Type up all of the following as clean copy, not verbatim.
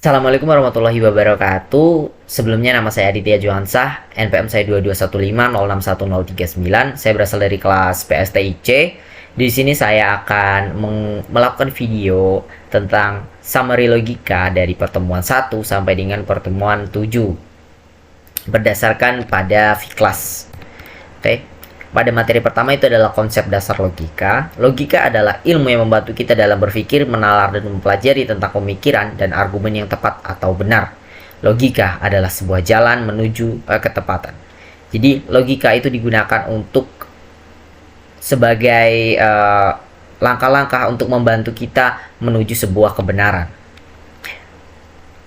Assalamualaikum warahmatullahi wabarakatuh. Sebelumnya nama saya Aditya Johansah, NPM saya 2215061039. Saya berasal dari kelas PSTIC. Di sini saya akan melakukan video tentang summary logika dari pertemuan 1 sampai dengan pertemuan 7 berdasarkan pada V-Class. Oke. Pada materi pertama itu adalah konsep dasar logika. Logika adalah ilmu yang membantu kita dalam berpikir, menalar, dan mempelajari tentang pemikiran dan argumen yang tepat atau benar. Logika adalah sebuah jalan menuju ketepatan. Jadi logika itu digunakan untuk sebagai langkah-langkah untuk membantu kita menuju sebuah kebenaran.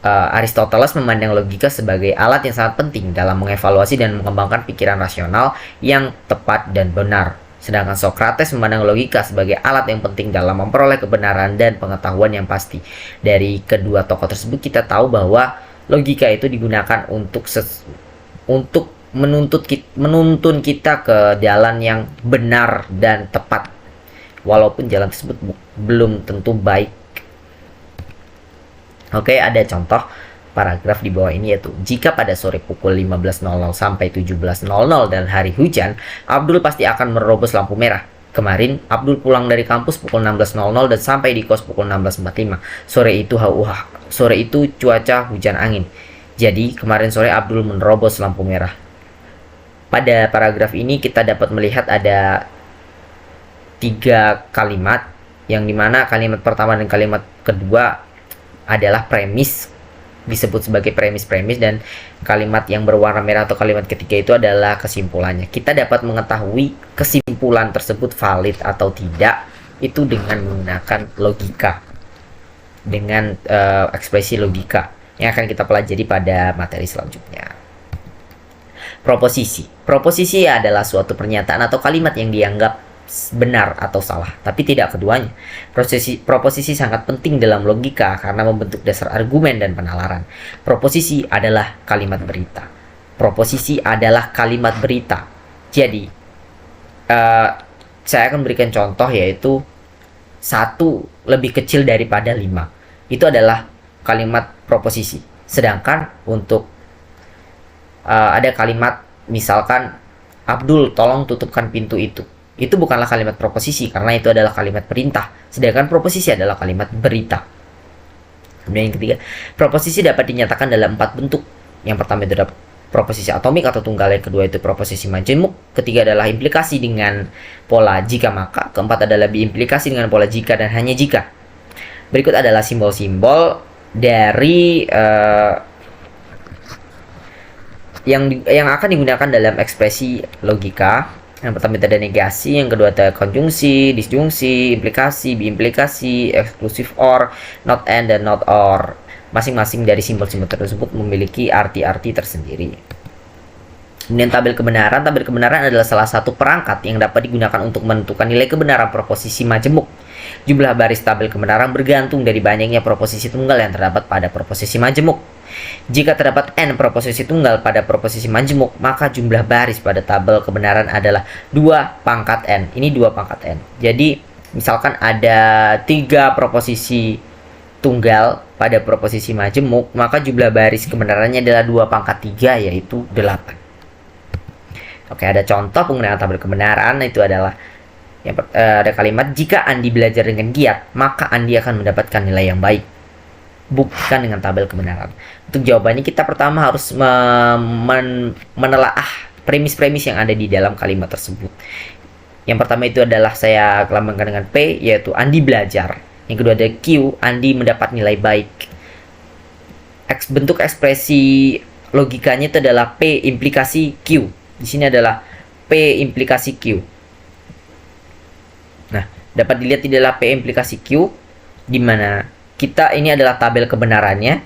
Aristoteles memandang logika sebagai alat yang sangat penting dalam mengevaluasi dan mengembangkan pikiran rasional yang tepat dan benar. Sedangkan Socrates memandang logika sebagai alat yang penting dalam memperoleh kebenaran dan pengetahuan yang pasti. Dari kedua tokoh tersebut kita tahu bahwa logika itu digunakan untuk menuntun kita ke jalan yang benar dan tepat. Walaupun jalan tersebut belum tentu baik. Oke, ada contoh paragraf di bawah ini yaitu jika pada sore pukul 15.00 sampai 17.00 dan hari hujan, Abdul pasti akan menerobos lampu merah. Kemarin Abdul pulang dari kampus pukul 16.00 dan sampai di kos pukul 16.45. Sore itu cuaca hujan angin. Jadi kemarin sore Abdul menerobos lampu merah. Pada paragraf ini kita dapat melihat ada 3 kalimat, yang dimana kalimat pertama dan kalimat kedua adalah premis, disebut sebagai premis-premis, dan kalimat yang berwarna merah atau kalimat ketiga itu adalah kesimpulannya. Kita dapat mengetahui kesimpulan tersebut valid atau tidak itu dengan menggunakan logika, dengan ekspresi logika yang akan kita pelajari pada materi selanjutnya. Proposisi adalah suatu pernyataan atau kalimat yang dianggap benar atau salah, tapi tidak keduanya. Proposisi sangat penting dalam logika karena membentuk dasar argumen dan penalaran. Proposisi adalah kalimat berita. Jadi, saya akan berikan contoh yaitu 1 lebih kecil daripada 5. Itu adalah kalimat proposisi. Sedangkan untuk ada kalimat misalkan Abdul tolong tutupkan pintu itu bukanlah kalimat proposisi karena itu adalah kalimat perintah, sedangkan proposisi adalah kalimat berita. Kemudian yang ketiga, proposisi dapat dinyatakan dalam 4 bentuk. Yang pertama itu adalah proposisi atomik atau tunggal, yang kedua itu proposisi majemuk, ketiga adalah implikasi dengan pola jika maka, keempat adalah biimplikasi dengan pola jika dan hanya jika. Berikut adalah simbol-simbol dari yang akan digunakan dalam ekspresi logika. Yang pertama itu ada negasi, yang kedua ada konjungsi, disjungsi, implikasi, biimplikasi, exclusive or, not and, dan not or. Masing-masing dari simbol-simbol tersebut memiliki arti-arti tersendiri. Kemudian tabel kebenaran. Tabel kebenaran adalah salah satu perangkat yang dapat digunakan untuk menentukan nilai kebenaran proposisi majemuk. Jumlah baris tabel kebenaran bergantung dari banyaknya proposisi tunggal yang terdapat pada proposisi majemuk. Jika terdapat n proposisi tunggal pada proposisi majemuk, maka jumlah baris pada tabel kebenaran adalah 2 pangkat n. Ini 2 pangkat n. Jadi, misalkan ada 3 proposisi tunggal pada proposisi majemuk, maka jumlah baris kebenarannya adalah 2 pangkat 3, yaitu 8. Oke, ada contoh penggunaan tabel kebenaran, itu adalah ada kalimat jika Andi belajar dengan giat, maka Andi akan mendapatkan nilai yang baik. Buktikan dengan tabel kebenaran. Untuk jawabannya kita pertama harus menelaah premis-premis yang ada di dalam kalimat tersebut. Yang pertama itu adalah saya lambangkan dengan P, yaitu Andi belajar. Yang kedua ada Q, Andi mendapat nilai baik. Bentuk ekspresi logikanya itu adalah P implikasi Q. Di sini adalah P implikasi Q. Nah, dapat dilihat di dalam P implikasi Q, di mana ini adalah tabel kebenarannya,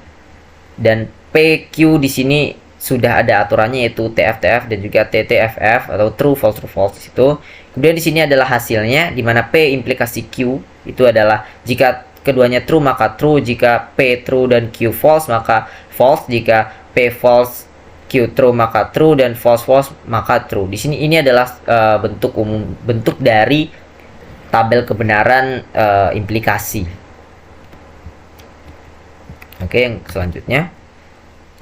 dan PQ di sini sudah ada aturannya yaitu TF-TF dan juga TTFF atau true false itu. Kemudian di sini adalah hasilnya, di mana P implikasi Q itu adalah jika keduanya true maka true, jika P true dan Q false maka false, jika P false Q true maka true, dan false maka true. Di sini ini adalah bentuk dari tabel kebenaran implikasi. Oke, yang selanjutnya.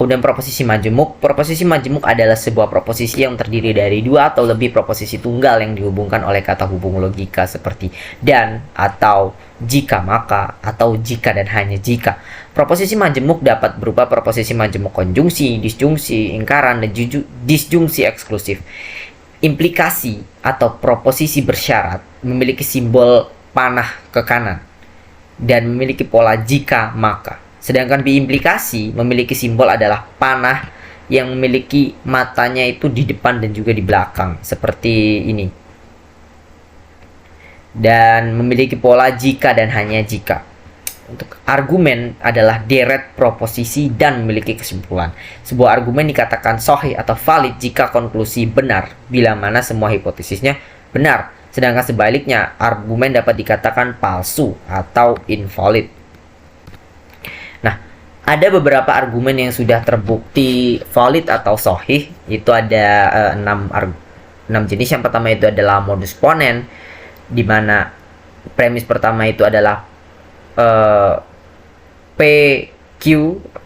Kemudian proposisi majemuk. Proposisi majemuk adalah sebuah proposisi yang terdiri dari dua atau lebih proposisi tunggal yang dihubungkan oleh kata hubung logika seperti dan, atau, jika maka, atau jika dan hanya jika. Proposisi majemuk dapat berupa proposisi majemuk konjungsi, disjungsi, ingkaran, dan disjungsi eksklusif. Implikasi atau proposisi bersyarat memiliki simbol panah ke kanan dan memiliki pola jika maka. Sedangkan biimplikasi memiliki simbol adalah panah yang memiliki matanya itu di depan dan juga di belakang seperti ini. Dan memiliki pola jika dan hanya jika. Untuk argumen adalah deret proposisi dan memiliki kesimpulan. Sebuah argumen dikatakan sahih atau valid jika konklusi benar bila mana semua hipotesisnya benar. Sedangkan sebaliknya, argumen dapat dikatakan palsu atau invalid. Ada beberapa argumen yang sudah terbukti valid atau sahih. Itu ada 6 jenis. Yang pertama itu adalah modus ponens, di mana premis pertama itu adalah P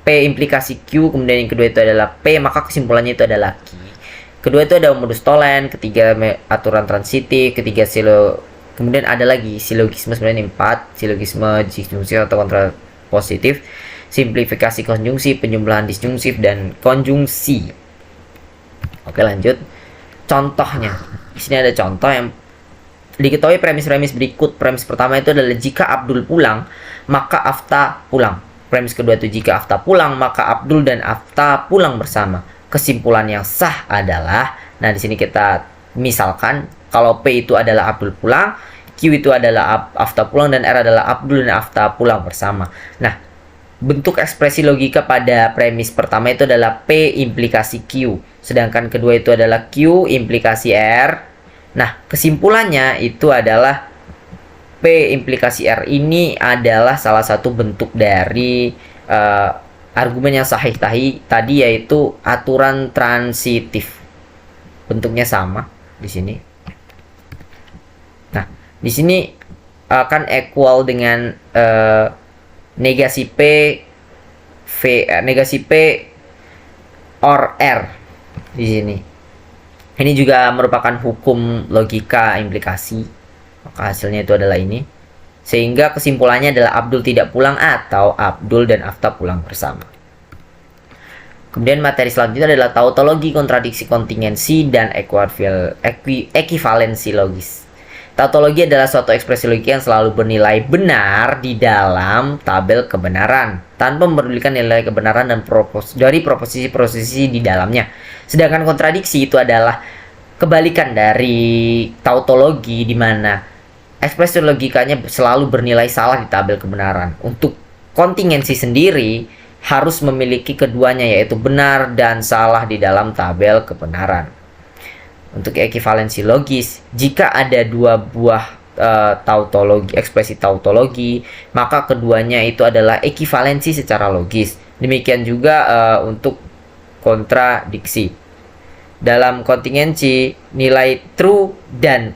implikasi Q, kemudian yang kedua itu adalah P, maka kesimpulannya itu adalah Q. Kedua itu ada modus tollens, ketiga aturan transitif, ketiga kemudian ada lagi silogisme, sebenarnya 4 silogisme, disjungsi atau kontrapositif, simplifikasi konjungsi, penjumlahan disjungsif, dan konjungsi. Oke, lanjut. Contohnya. Di sini ada contoh yang diketahui premis-premis berikut. Premis pertama itu adalah jika Abdul pulang, maka Afta pulang. Premis kedua itu jika Afta pulang, maka Abdul dan Afta pulang bersama. Kesimpulan yang sah adalah, nah di sini kita misalkan kalau P itu adalah Abdul pulang, Q itu adalah Afta pulang, dan R adalah Abdul dan Afta pulang bersama. Nah, bentuk ekspresi logika pada premis pertama itu adalah P implikasi Q, sedangkan kedua itu adalah Q implikasi R. Nah, kesimpulannya itu adalah P implikasi R ini adalah salah satu bentuk dari argumen yang sahih tadi, yaitu aturan transitif. Bentuknya sama di sini. Nah, di sini akan equal dengan negasi P or R di sini. Ini juga merupakan hukum logika implikasi. Maka hasilnya itu adalah ini. Sehingga kesimpulannya adalah Abdul tidak pulang atau Abdul dan Afta pulang bersama. Kemudian materi selanjutnya adalah tautologi, kontradiksi, kontingensi, dan ekivalensi logis. Tautologi adalah suatu ekspresi logika yang selalu bernilai benar di dalam tabel kebenaran, tanpa mempedulikan nilai kebenaran dan dari proposisi-proposisi di dalamnya. Sedangkan kontradiksi itu adalah kebalikan dari tautologi, di mana ekspresi logikanya selalu bernilai salah di tabel kebenaran. Untuk kontingensi sendiri harus memiliki keduanya, yaitu benar dan salah di dalam tabel kebenaran. Untuk ekivalensi logis, jika ada dua buah ekspresi tautologi, maka keduanya itu adalah ekivalensi secara logis. Demikian juga untuk kontradiksi. Dalam kontingensi, nilai true dan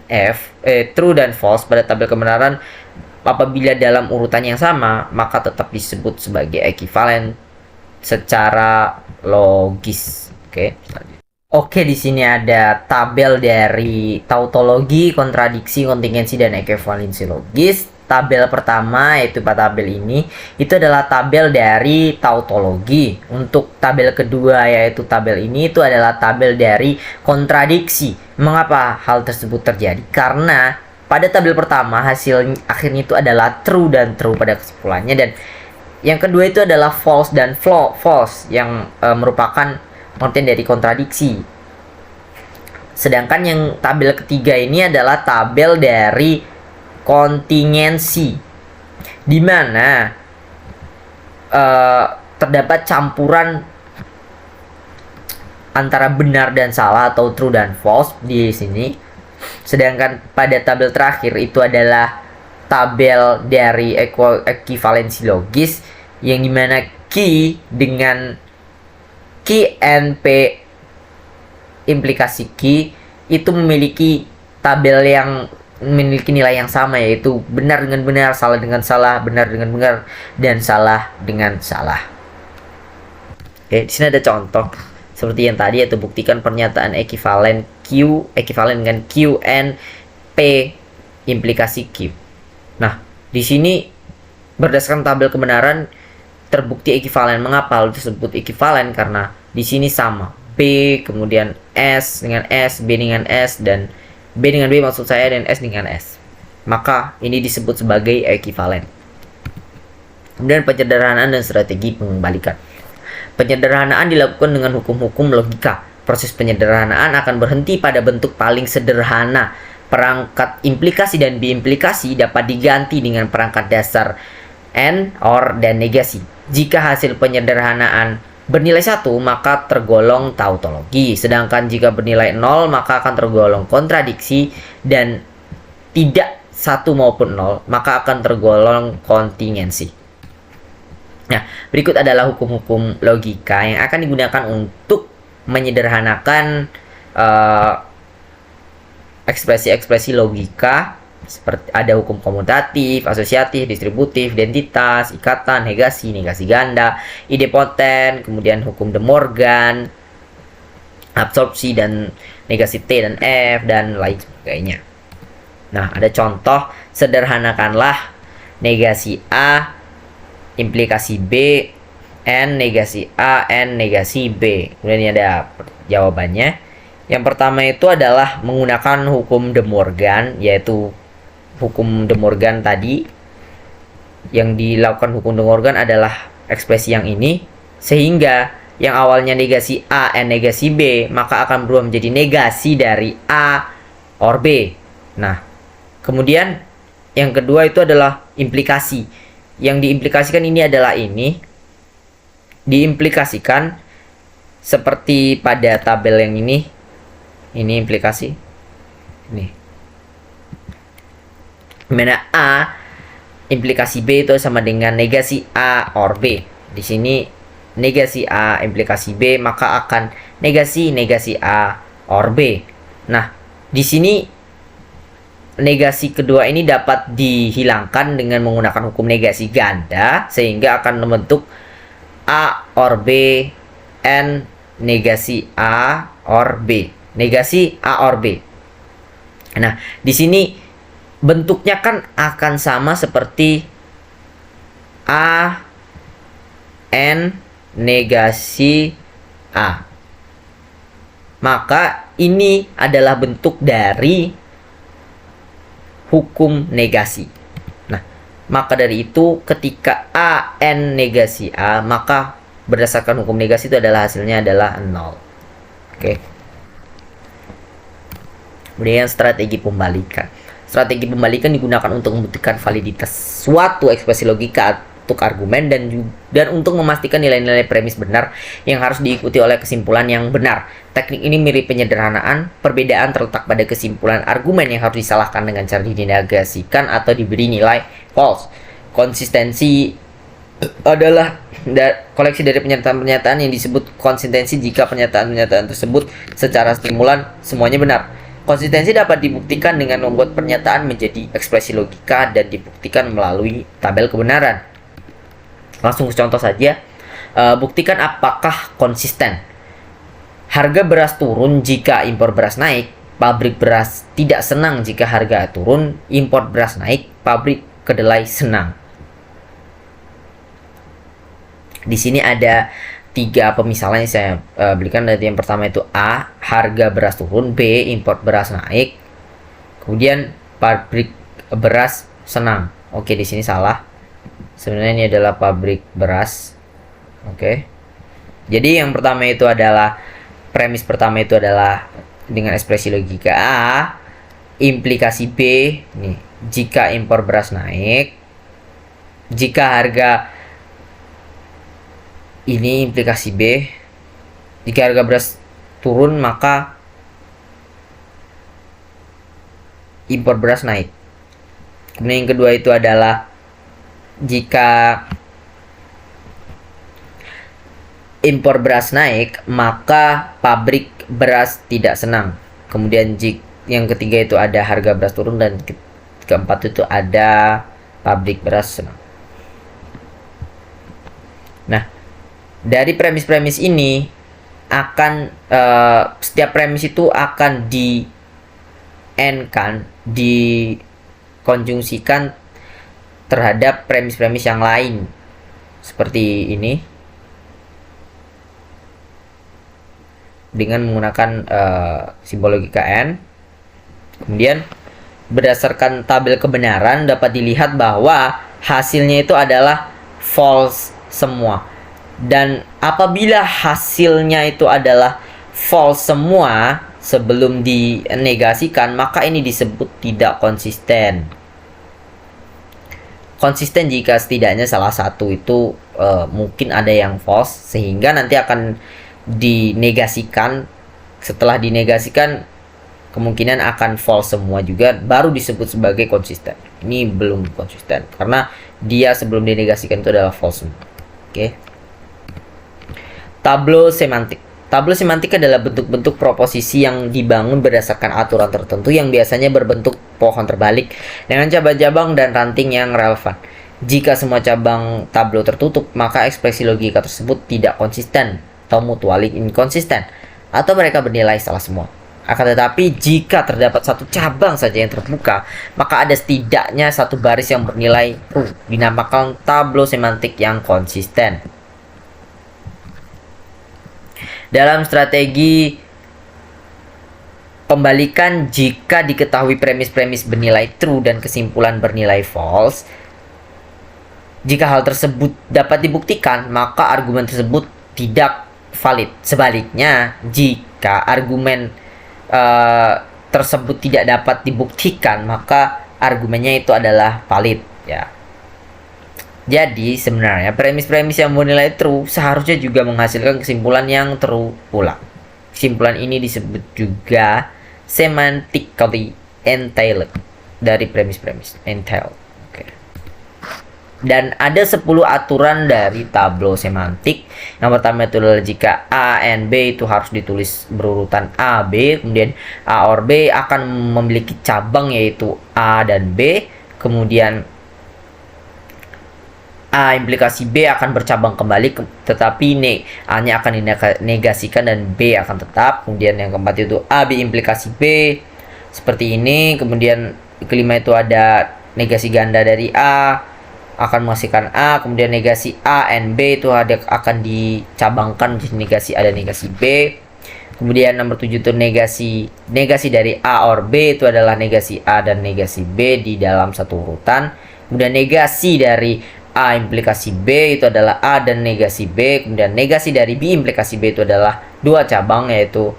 false pada tabel kebenaran apabila dalam urutan yang sama, maka tetap disebut sebagai ekivalen secara logis. Oke, di sini ada tabel dari tautologi, kontradiksi, kontingensi, dan ekivalensi logis. Tabel pertama, yaitu tabel ini, itu adalah tabel dari tautologi. Untuk tabel kedua, yaitu tabel ini, itu adalah tabel dari kontradiksi. Mengapa hal tersebut terjadi? Karena pada tabel pertama, hasil akhirnya itu adalah true dan true pada kesimpulannya. Dan yang kedua itu adalah false dan false, yang merupakan pengertian dari kontradiksi. Sedangkan yang tabel ketiga ini adalah tabel dari kontingensi, di mana terdapat campuran antara benar dan salah atau true dan false di sini. Sedangkan pada tabel terakhir itu adalah tabel dari ekivalensi logis, yang dimana Q dengan Q and P implikasi Q itu memiliki tabel yang memiliki nilai yang sama, yaitu benar dengan benar, salah dengan salah, benar dengan benar, dan salah dengan salah. Oke, di sini ada contoh seperti yang tadi, yaitu buktikan pernyataan ekivalen Q ekivalen dengan Q N P implikasi Q. Nah, di sini berdasarkan tabel kebenaran terbukti ekivalen. Mengapa hal disebut ekivalen? Karena di sini sama. B kemudian S dengan S, B dengan S, dan B dengan B maksud saya, dan S dengan S. Maka ini disebut sebagai ekivalen. Kemudian penyederhanaan dan strategi pengembalikan. Penyederhanaan dilakukan dengan hukum-hukum logika. Proses penyederhanaan akan berhenti pada bentuk paling sederhana. Perangkat implikasi dan biimplikasi dapat diganti dengan perangkat dasar AND, OR, dan negasi. Jika hasil penyederhanaan bernilai 1, maka tergolong tautologi. Sedangkan jika bernilai 0, maka akan tergolong kontradiksi, dan tidak 1 maupun 0, maka akan tergolong kontingensi. Nah, berikut adalah hukum-hukum logika yang akan digunakan untuk menyederhanakan ekspresi-ekspresi logika. Seperti ada hukum komutatif, asosiatif, distributif, identitas, ikatan, negasi, negasi ganda, idempoten, kemudian hukum De Morgan, absorpsi dan negasi T dan F, dan lain sebagainya. Nah, ada contoh, sederhanakanlah negasi A, implikasi B, N negasi A, N negasi B. Kemudian ini ada jawabannya. Yang pertama itu adalah menggunakan hukum De Morgan, yaitu hukum De Morgan tadi. Yang dilakukan hukum De Morgan adalah ekspresi yang ini, sehingga yang awalnya negasi A, N negasi B, maka akan berubah menjadi negasi dari A or B. Nah, kemudian yang kedua itu adalah implikasi. Yang diimplikasikan ini adalah ini. Diimplikasikan seperti pada tabel yang ini. Ini implikasi. Ini. Dimana A implikasi B itu sama dengan negasi A or B. Di sini negasi A implikasi B, maka akan negasi A or B. Nah, di sini negasi kedua ini dapat dihilangkan dengan menggunakan hukum negasi ganda, sehingga akan membentuk A or B, N negasi A or B. Negasi A or B. Nah, di sini bentuknya kan akan sama seperti A N negasi A. Maka ini adalah bentuk dari hukum negasi. Nah, maka dari itu ketika A N negasi A, maka berdasarkan hukum negasi itu adalah hasilnya adalah 0. Oke. Kemudian strategi pembalikan. Strategi pembalikan digunakan untuk membuktikan validitas suatu ekspresi logika untuk argumen dan untuk memastikan nilai-nilai premis benar yang harus diikuti oleh kesimpulan yang benar. Teknik ini mirip penyederhanaan. Perbedaan terletak pada kesimpulan argumen yang harus disalahkan dengan cara dinegasikan atau diberi nilai false. Konsistensi adalah koleksi dari pernyataan-pernyataan yang disebut konsistensi jika pernyataan-pernyataan tersebut secara stimulan semuanya benar. Konsistensi dapat dibuktikan dengan membuat pernyataan menjadi ekspresi logika dan dibuktikan melalui tabel kebenaran. Langsung ke contoh saja. Buktikan apakah konsisten. Harga beras turun jika impor beras naik. Pabrik beras tidak senang jika harga turun. Impor beras naik. Pabrik kedelai senang. Di sini ada 3 pemisalan yang saya berikan. Dari yang pertama itu A, harga beras turun. B, import beras naik. Kemudian pabrik beras senang. Oke, di sini salah. Sebenarnya ini adalah pabrik beras. Oke. Jadi yang pertama itu adalah premis pertama itu adalah dengan ekspresi logika A, implikasi B, nih, jika impor beras naik, jika harga ini implikasi B, jika harga beras turun maka impor beras naik. Kemudian yang kedua itu adalah jika impor beras naik maka pabrik beras tidak senang. Kemudian yang ketiga itu ada harga beras turun, dan keempat itu ada pabrik beras senang. Nah, dari premis-premis ini akan setiap premis itu akan dikonjungsikan terhadap premis-premis yang lain seperti ini dengan menggunakan simbol logika N. Kemudian berdasarkan tabel kebenaran dapat dilihat bahwa hasilnya itu adalah false semua. Dan apabila hasilnya itu adalah false semua sebelum dinegasikan, maka ini disebut tidak konsisten. Konsisten jika setidaknya salah satu itu mungkin ada yang false, sehingga nanti akan dinegasikan. Setelah dinegasikan kemungkinan akan false semua juga, baru disebut sebagai konsisten. Ini belum konsisten karena dia sebelum dinegasikan itu adalah false semua. Oke. Tableau semantik. Tableau semantik adalah bentuk-bentuk proposisi yang dibangun berdasarkan aturan tertentu yang biasanya berbentuk pohon terbalik dengan cabang-cabang dan ranting yang relevan. Jika semua cabang tableau tertutup, maka ekspresi logika tersebut tidak konsisten atau mutually inconsistent, atau mereka bernilai salah semua. Akan tetapi, jika terdapat satu cabang saja yang terbuka, maka ada setidaknya satu baris yang bernilai true, dinamakan tableau semantik yang konsisten. Dalam strategi pembalikan, jika diketahui premis-premis bernilai true dan kesimpulan bernilai false, jika hal tersebut dapat dibuktikan, maka argumen tersebut tidak valid. Sebaliknya, jika argumen tersebut tidak dapat dibuktikan, maka argumennya itu adalah valid, ya. Jadi sebenarnya premis-premis yang bernilai true seharusnya juga menghasilkan kesimpulan yang true pula. Kesimpulan ini disebut juga semantically entailed dari premis-premis. Entailed. Oke. Dan ada 10 aturan dari tableau semantik. Yang pertama itu adalah jika A and B itu harus ditulis berurutan A, B. Kemudian A or B akan memiliki cabang yaitu A dan B. Kemudian A implikasi B akan bercabang kembali, tetapi A-nya akan dinegasikan dan B akan tetap. Kemudian yang keempat itu A B implikasi B seperti ini. Kemudian kelima itu ada negasi ganda dari A akan menghasilkan A. Kemudian negasi A and B itu akan dicabangkan menjadi negasi A dan negasi B. Kemudian nomor 7 itu negasi dari A or B itu adalah negasi A dan negasi B di dalam satu urutan. Kemudian negasi dari A implikasi B itu adalah A dan negasi B. Kemudian negasi dari B implikasi B itu adalah dua cabang yaitu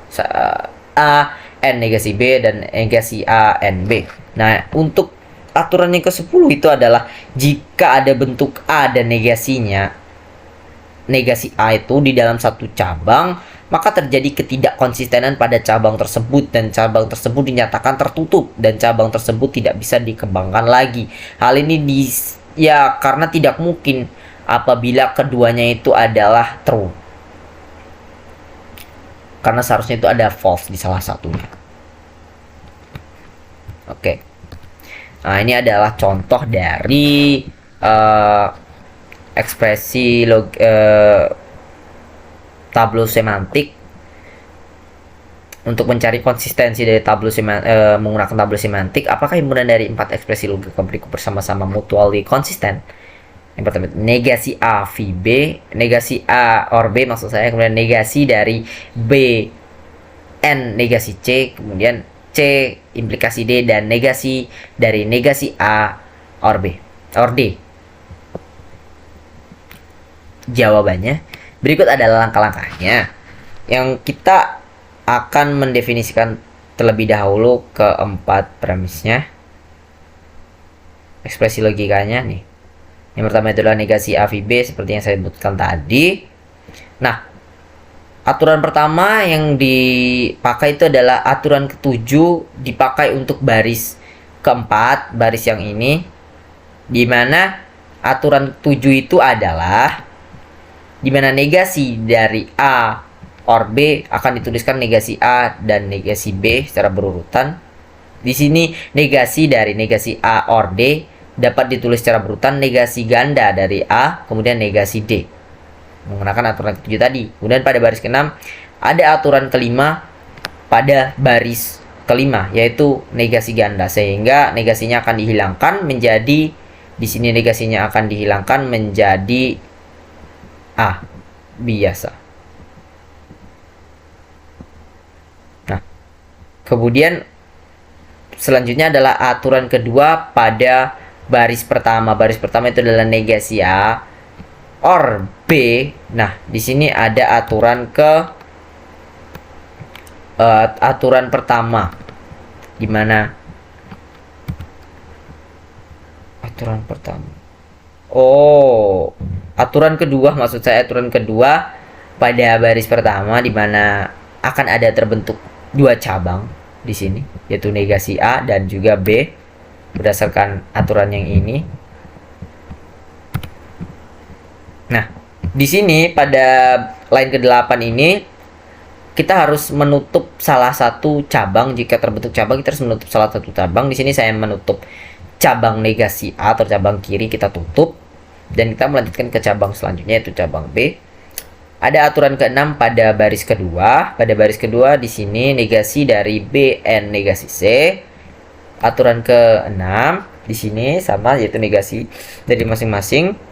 A and negasi B dan negasi A and B. Nah, untuk aturan yang ke-10 itu adalah jika ada bentuk A dan negasinya, negasi A itu di dalam satu cabang, maka terjadi ketidakkonsistenan pada cabang tersebut dan cabang tersebut dinyatakan tertutup dan cabang tersebut tidak bisa dikembangkan lagi. Hal ini karena tidak mungkin apabila keduanya itu adalah true. Karena seharusnya itu ada false di salah satunya. Oke. Nah, ini adalah contoh dari ekspresi tableau semantik. Untuk mencari konsistensi dari menggunakan tableau semantik, apakah himpunan dari 4 ekspresi logika berikut bersama-sama mutually konsisten? Yang pertama, negasi A V B, negasi A or B maksud saya, kemudian negasi dari B N negasi C, kemudian C implikasi D, dan negasi dari negasi A or B or D. Jawabannya berikut adalah langkah-langkahnya. Yang kita akan mendefinisikan terlebih dahulu keempat premisnya, ekspresi logikanya nih. Yang pertama itu adalah negasi A V B seperti yang saya sebutkan tadi. Nah, aturan pertama yang dipakai itu adalah aturan ke-7, dipakai untuk baris keempat, baris yang ini, dimana aturan 7 itu adalah dimana negasi dari A or B akan dituliskan negasi A dan negasi B secara berurutan. Di sini negasi dari negasi A or D dapat ditulis secara berurutan negasi ganda dari A, kemudian negasi D. Menggunakan aturan ke-7 tadi. Kemudian pada baris ke-6 ada aturan kelima pada baris kelima, yaitu negasi ganda, sehingga negasinya akan dihilangkan menjadi, di sini negasinya akan dihilangkan menjadi A biasa. Nah, kemudian selanjutnya adalah aturan kedua pada baris pertama. Baris pertama itu adalah negasi A or B. Nah, di sini ada aturan aturan pertama, gimana aturan pertama? Oh, aturan kedua, maksud saya aturan kedua pada baris pertama, di mana akan ada terbentuk dua cabang di sini, yaitu negasi A dan juga B berdasarkan aturan yang ini. Nah, di sini pada line ke-8 ini kita harus menutup salah satu cabang. Jika terbentuk cabang, kita harus menutup salah satu cabang. Di sini saya menutup cabang negasi A atau cabang kiri, kita tutup dan kita melanjutkan ke cabang selanjutnya, yaitu cabang B. Ada aturan ke-6 pada baris kedua. Pada baris kedua di sini negasi dari B and negasi C. Aturan ke-6 di sini sama, yaitu negasi dari masing-masing.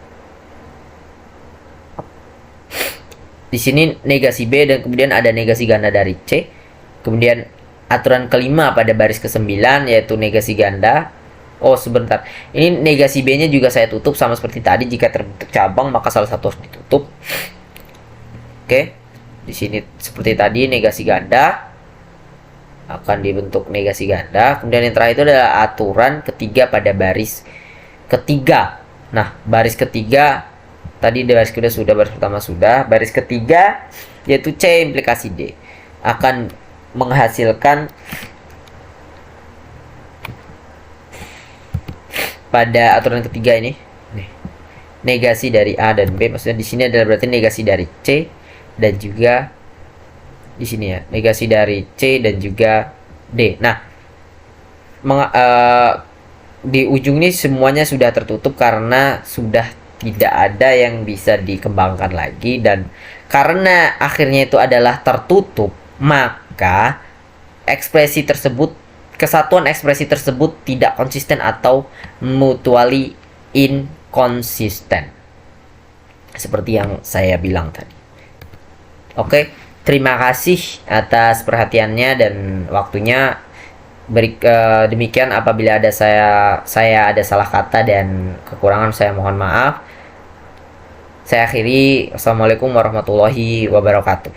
Di sini negasi B dan kemudian ada negasi ganda dari C. Kemudian aturan kelima pada baris ke-9 yaitu negasi ganda. Oh, sebentar. Ini negasi B-nya juga saya tutup sama seperti tadi. Jika terbentuk cabang maka salah satu harus ditutup. Oke. Di sini seperti tadi negasi ganda akan dibentuk negasi ganda. Kemudian yang terakhir itu adalah aturan ketiga pada baris ketiga. Nah, baris ketiga tadi di baris kedua sudah, baris pertama sudah. Baris ketiga yaitu C implikasi D akan menghasilkan pada aturan ketiga ini nih, negasi dari A dan B. Maksudnya di sini adalah berarti negasi dari C dan juga di sini ya, negasi dari C dan juga D. Nah, di ujung ini semuanya sudah tertutup karena sudah tidak ada yang bisa dikembangkan lagi, dan karena akhirnya itu adalah tertutup, maka ekspresi tersebut, kesatuan ekspresi tersebut tidak konsisten atau mutually inconsistent, seperti yang saya bilang tadi. Oke, terima kasih atas perhatiannya dan waktunya. Demikian, apabila ada saya ada salah kata dan kekurangan, saya mohon maaf. Saya akhiri. Wassalamualaikum warahmatullahi wabarakatuh.